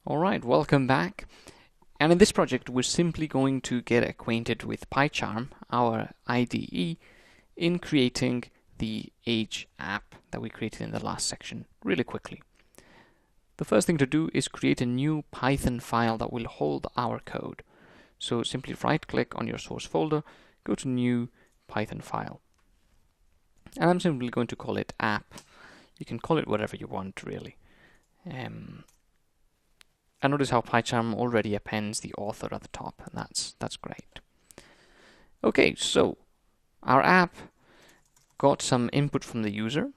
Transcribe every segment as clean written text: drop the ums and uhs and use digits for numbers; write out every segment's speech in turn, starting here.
Alright, welcome back. And in this project we're simply going to get acquainted with PyCharm, our IDE, in creating the age app that we created in the last section really quickly. The first thing to do is create a new Python file that will hold our code. So simply right click on your source folder, go to new Python file. And I'm simply going to call it app. You can call it whatever you want really. And notice how PyCharm already appends the author at the top, and that's great. Okay, so our app got some input from the user.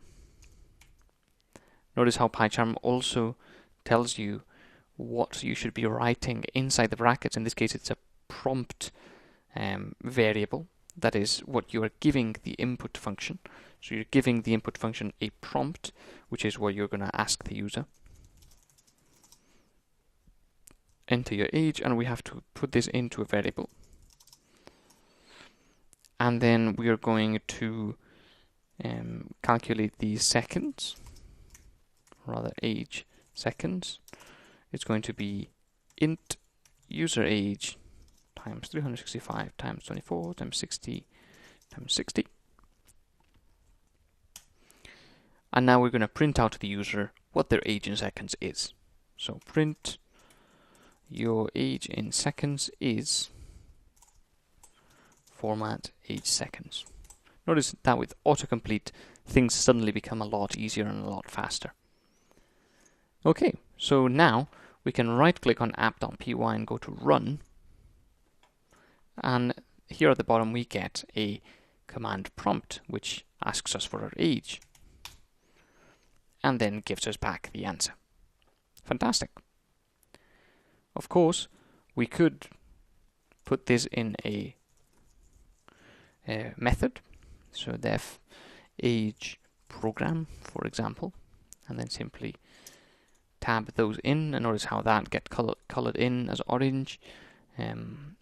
Notice how PyCharm also tells you what you should be writing inside the brackets. In this case, it's a prompt variable. That is what you are giving the input function. So you're giving the input function a prompt, which is what you're going to ask the user. Enter your age, and we have to put this into a variable. And then we are going to calculate the seconds, rather age seconds. It's going to be int user age times 365 times 24 times 60 times 60. And now we're going to print out to the user what their age in seconds is. So print your age in seconds is format age seconds. Notice that with autocomplete, things suddenly become a lot easier and a lot faster. Okay, so now we can right click on app.py and go to run. And here at the bottom we get a command prompt which asks us for our age and then gives us back the answer. Fantastic. Of course, we could put this in a method, so def age program, for example, and then simply tab those in, and notice how that get colored in as orange. And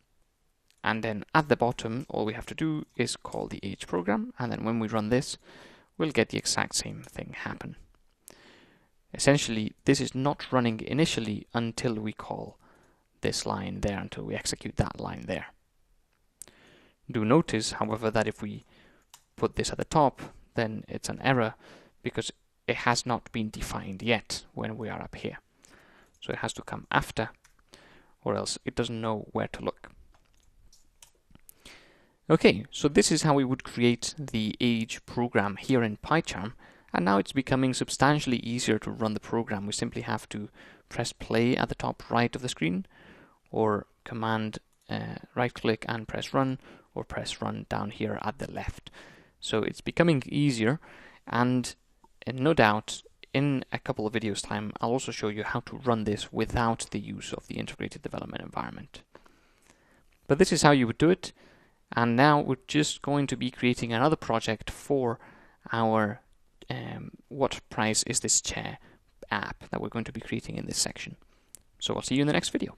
then at the bottom, all we have to do is call the age program, and then when we run this, we'll get the exact same thing happen. Essentially, this is not running initially until we call this line there, until we execute that line there. Do notice, however, that if we put this at the top, then it's an error because it has not been defined yet when we are up here. So it has to come after, or else it doesn't know where to look. Okay, so this is how we would create the age program here in PyCharm, and now it's becoming substantially easier to run the program. We simply have to press play at the top right of the screen, or command right click and press run, or press run down here at the left. So it's becoming easier, and no doubt in a couple of videos time I'll also show you how to run this without the use of the integrated development environment. But this is how you would do it, and now we're just going to be creating another project for our what price is this chair app that we're going to be creating in this section. So I'll see you in the next video.